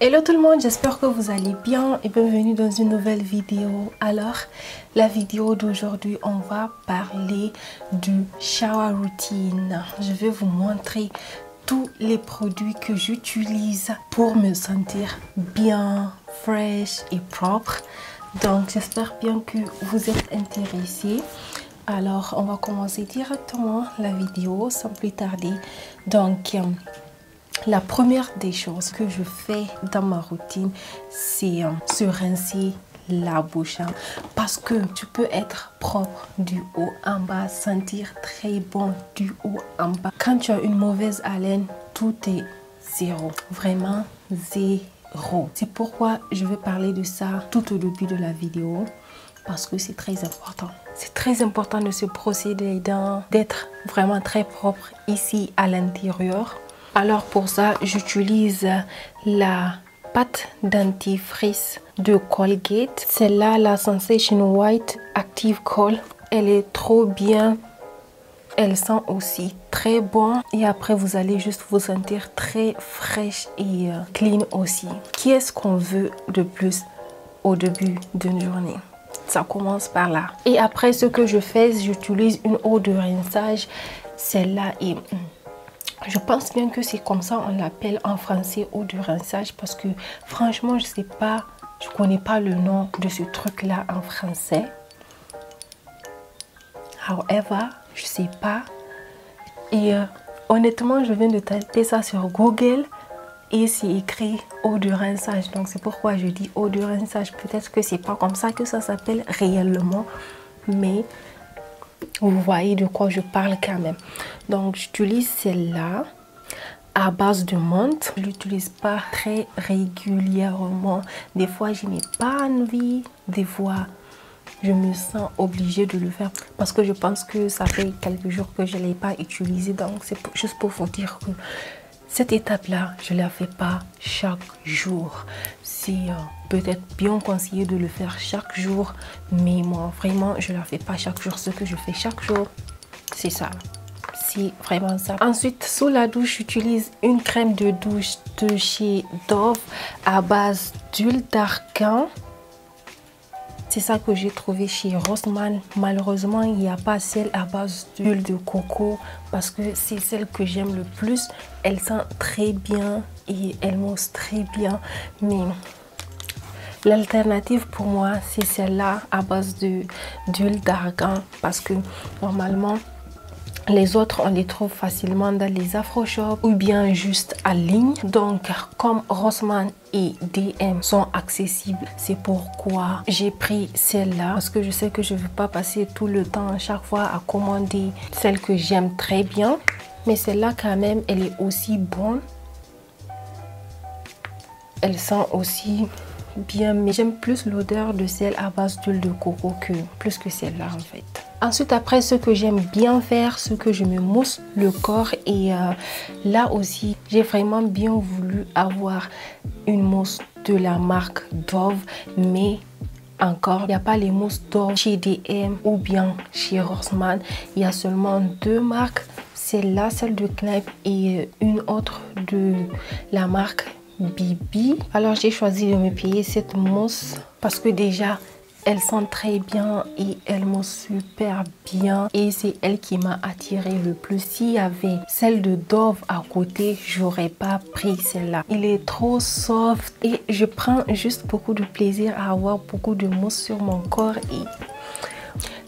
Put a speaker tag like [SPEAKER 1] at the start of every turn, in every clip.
[SPEAKER 1] Hello tout le monde, j'espère que vous allez bien et bienvenue dans une nouvelle vidéo. Alors, la vidéo d'aujourd'hui, on va parler du shower routine. Je vais vous montrer tous les produits que j'utilise pour me sentir bien, fraîche et propre. Donc, j'espère bien que vous êtes intéressés. Alors, on va commencer directement la vidéo sans plus tarder. Donc, la première des choses que je fais dans ma routine, c'est se rincer la bouche. Parce que tu peux être propre du haut en bas, sentir très bon du haut en bas. Quand tu as une mauvaise haleine, tout est zéro. Vraiment zéro. C'est pourquoi je vais parler de ça tout au début de la vidéo. Parce que c'est très important. C'est très important de se brosser les dents, d'être vraiment très propre ici à l'intérieur. Alors pour ça, j'utilise la pâte dentifrice de Colgate. Celle-là, la Sensation White Active Kohl. Elle est trop bien. Elle sent aussi très bon. Et après, vous allez juste vous sentir très fraîche et clean aussi. Qu'est-ce qu'on veut de plus au début d'une journée? Ça commence par là. Et après, ce que je fais, j'utilise une eau de rinçage. Celle-là est... Je pense bien que c'est comme ça on l'appelle en français, eau de rinçage, parce que franchement je sais pas, je connais pas le nom de ce truc là en français. However, je sais pas. Et honnêtement, je viens de taper ça sur Google et c'est écrit eau de rinçage. Donc c'est pourquoi je dis eau de rinçage. Peut-être que c'est pas comme ça que ça s'appelle réellement, mais vous voyez de quoi je parle quand même. Donc j'utilise celle-là à base de menthe. Je l'utilise pas très régulièrement. Des fois je n'ai pas envie. Des fois je me sens obligée de le faire parce que je pense que ça fait quelques jours que je ne l'ai pas utilisé. Donc c'est juste pour vous dire que cette étape-là, je ne la fais pas chaque jour. C'est peut-être bien conseillé de le faire chaque jour, mais moi, vraiment, je ne la fais pas chaque jour. Ce que je fais chaque jour, c'est ça. C'est vraiment ça. Ensuite, sous la douche, j'utilise une crème de douche de chez Dove à base d'huile d'argan. C'est ça que j'ai trouvé chez Rossmann. Malheureusement, il n'y a pas celle à base d'huile de coco parce que c'est celle que j'aime le plus. Elle sent très bien et elle mousse très bien. Mais l'alternative pour moi, c'est celle-là à base d'huile d'argan parce que normalement, les autres, on les trouve facilement dans les Afro-Shop ou bien juste en ligne. Donc, comme Rossmann et DM sont accessibles, c'est pourquoi j'ai pris celle-là. Parce que je sais que je ne veux pas passer tout le temps à chaque fois à commander celle que j'aime très bien. Mais celle-là, quand même, elle est aussi bonne. Elle sent aussi bien. Mais j'aime plus l'odeur de celle à base d'huile de coco plus que celle-là, en fait. Ensuite, après, ce que j'aime bien faire, ce que je me mousse le corps. Et là aussi, j'ai vraiment bien voulu avoir une mousse de la marque Dove. Mais encore, il n'y a pas les mousses Dove chez DM ou bien chez Rossmann. Il y a seulement deux marques. Celle-là, celle de Kneipp et une autre de la marque Bibi. Alors, j'ai choisi de me payer cette mousse parce que déjà, elle sent très bien et elle mousse super bien. Et c'est elle qui m'a attirée le plus. S'il y avait celle de Dove à côté, j'aurais pas pris celle-là. Il est trop soft et je prends juste beaucoup de plaisir à avoir beaucoup de mousse sur mon corps. Et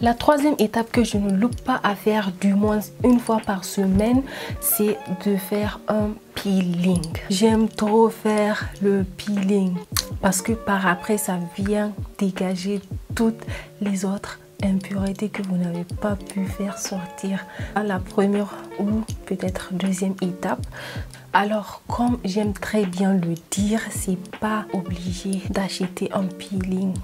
[SPEAKER 1] la troisième étape que je ne loupe pas à faire, du moins une fois par semaine, c'est de faire un peeling. J'aime trop faire le peeling parce que par après, ça vient dégager toutes les autres impuretés que vous n'avez pas pu faire sortir à la première ou peut-être deuxième étape. Alors, comme j'aime très bien le dire, c'est pas obligé d'acheter un peeling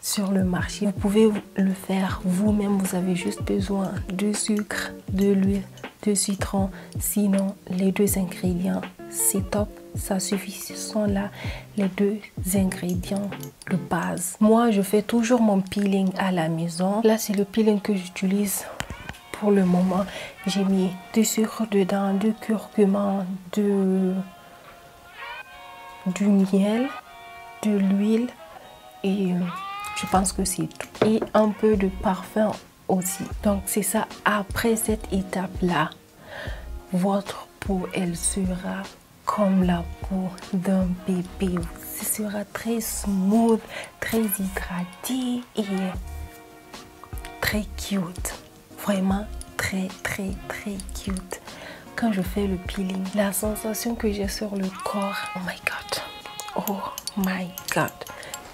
[SPEAKER 1] sur le marché. Vous pouvez le faire vous-même. Vous avez juste besoin de sucre, de l'huile, de citron. Sinon, les deux ingrédients, c'est top. Ça suffit. Ce sont là les deux ingrédients de base. Moi, je fais toujours mon peeling à la maison. Là, c'est le peeling que j'utilise pour le moment. J'ai mis du sucre dedans, du curcuma, du miel, de l'huile et je pense que c'est tout. Et un peu de parfum aussi. Donc c'est ça. Après cette étape-là, votre peau, elle sera comme la peau d'un bébé. Ce sera très smooth, très hydraté et très cute. Vraiment très cute. Quand je fais le peeling, la sensation que j'ai sur le corps, oh my god,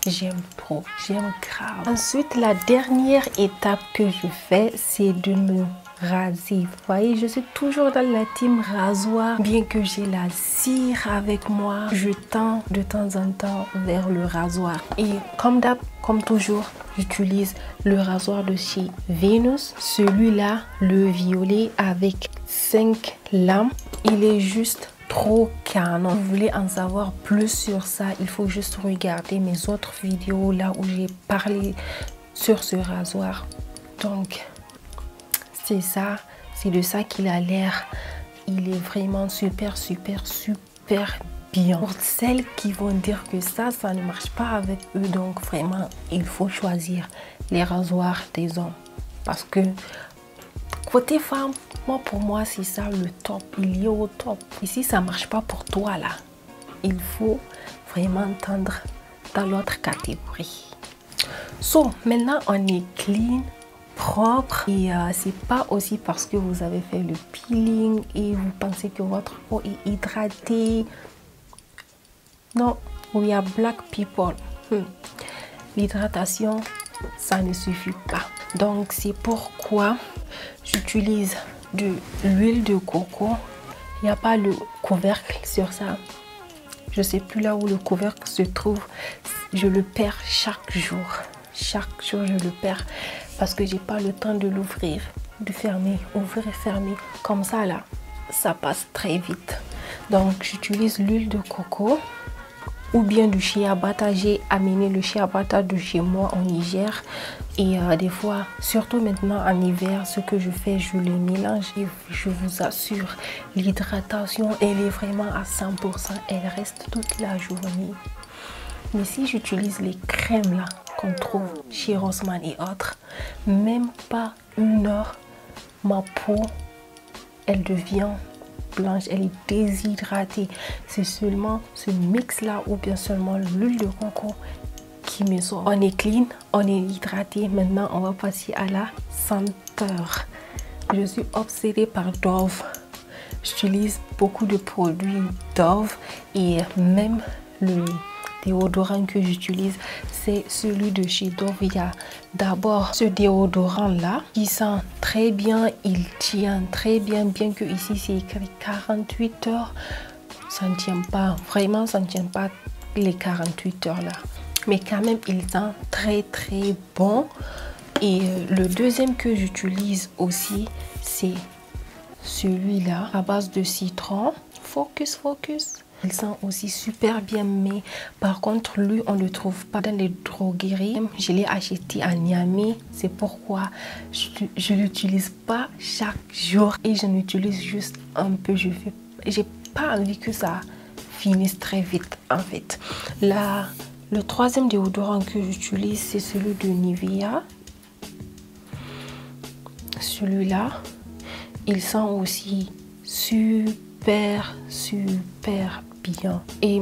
[SPEAKER 1] j'aime trop, j'aime grave. Ensuite, la dernière étape que je fais, c'est de me raser. Vous voyez, je suis toujours dans la team rasoir. Bien que j'ai la cire avec moi, je tends de temps en temps vers le rasoir. Et comme d'hab, comme toujours, j'utilise le rasoir de chez Venus. Celui-là, le violet avec 5 lames. Il est juste trop canon. Si vous voulez en savoir plus sur ça, il faut juste regarder mes autres vidéos là où j'ai parlé sur ce rasoir. Donc, c'est ça. C'est de ça qu'il a l'air. Il est vraiment super bien. Pour celles qui vont dire que ça ne marche pas avec eux, donc vraiment, il faut choisir les rasoirs des hommes. Parce que côté femme, pour moi, c'est ça le top. Il est au top. Et si ça ne marche pas pour toi, là, il faut vraiment tendre dans l'autre catégorie. So, maintenant, on est clean, propre. Et c'est pas aussi parce que vous avez fait le peeling et vous pensez que votre peau est hydratée. Non, we are black people. L'hydratation, ça ne suffit pas. Donc, c'est pourquoi j'utilise de l'huile de coco. Il n'y a pas le couvercle sur ça. Je sais plus là où le couvercle se trouve. Je le perds chaque jour. Chaque jour, je le perds parce que j'ai pas le temps de l'ouvrir, de fermer, ouvrir et fermer. Comme ça, là, ça passe très vite. Donc, j'utilise l'huile de coco ou bien du shea butter. J'ai amené le shea butter de chez moi en Niger. Et des fois, surtout maintenant en hiver, ce que je fais, je le mélange et je vous assure, l'hydratation, elle est vraiment à 100%. Elle reste toute la journée. Mais si j'utilise les crèmes là qu'on trouve chez Rossmann et autres, même pas 1 heure, ma peau, elle devient blanche, elle est déshydratée. C'est seulement ce mix là ou bien seulement l'huile de coco qui me sort. On est clean, on est hydraté. Maintenant, on va passer à la senteur. Je suis obsédée par Dove. J'utilise beaucoup de produits Dove et même le déodorant que j'utilise, c'est celui de chez Dove. Il y a d'abord ce déodorant là qui sent très bien, il tient très bien, bien que ici c'est écrit 48 heures. Ça ne tient pas, vraiment ça ne tient pas les 48 heures là. Mais quand même, il sent très bon. Et le deuxième que j'utilise aussi, c'est celui-là à base de citron. Focus. Il sent aussi super bien, mais par contre, lui, on ne le trouve pas dans les drogueries. Je l'ai acheté à Niamey. C'est pourquoi je ne l'utilise pas chaque jour. Et j'en utilise juste un peu. J'ai pas envie que ça finisse très vite, en fait. Là, le troisième déodorant que j'utilise, c'est celui de Nivea. Celui-là, il sent aussi super bien. Et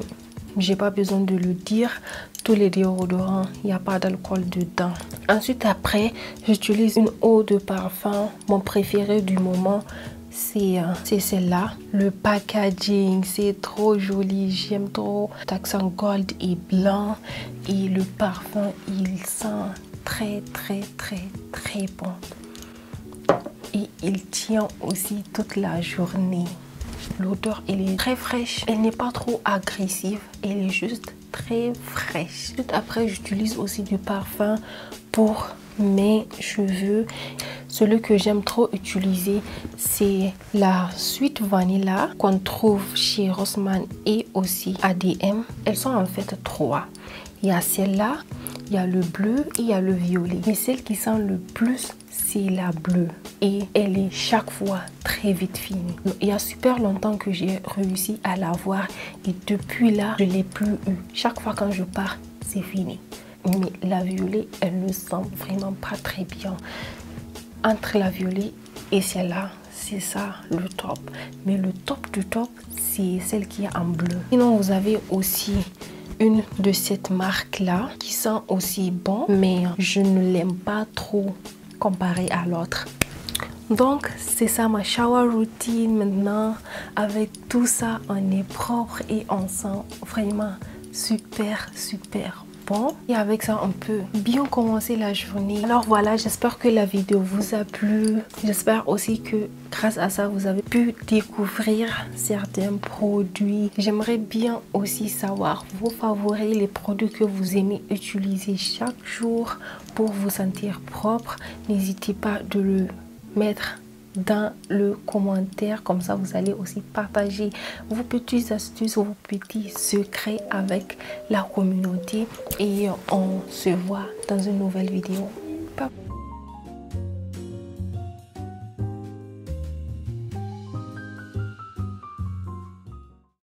[SPEAKER 1] j'ai pas besoin de le dire, tous les déodorants, il n'y a pas d'alcool dedans. Ensuite, après, j'utilise une eau de parfum. Mon préféré du moment, c'est celle-là. Le packaging, c'est trop joli, j'aime trop. Accent gold et blanc. Et le parfum, il sent très bon. Et il tient aussi toute la journée. L'odeur, elle est très fraîche. Elle n'est pas trop agressive. Elle est juste très fraîche. Ensuite, après, j'utilise aussi du parfum pour mes cheveux. Celui que j'aime trop utiliser, c'est la Sweet Vanilla qu'on trouve chez Rossmann et aussi ADM. Elles sont en fait 3. Il y a celle-là, il y a le bleu et il y a le violet. Mais celle qui sent le plus, c'est la bleue. Et elle est chaque fois très vite finie. Il y a super longtemps que j'ai réussi à l'avoir. Et depuis là, je ne l'ai plus eu. Chaque fois quand je pars, c'est fini. Mais la violet, elle ne sent vraiment pas très bien. Entre la violet et celle-là, c'est ça le top. Mais le top du top, c'est celle qui est en bleu. Sinon, vous avez aussi une de cette marque-là qui sent aussi bon, mais je ne l'aime pas trop comparé à l'autre. Donc, c'est ça ma shower routine maintenant. Avec tout ça, on est propre et on sent vraiment super bon. Et avec ça, on peut bien commencer la journée. Alors voilà, j'espère que la vidéo vous a plu. J'espère aussi que grâce à ça, vous avez pu découvrir certains produits. J'aimerais bien aussi savoir vos favoris, les produits que vous aimez utiliser chaque jour pour vous sentir propre. N'hésitez pas de le mettre dans le commentaire, comme ça vous allez aussi partager vos petites astuces, vos petits secrets avec la communauté et on se voit dans une nouvelle vidéo. Bye.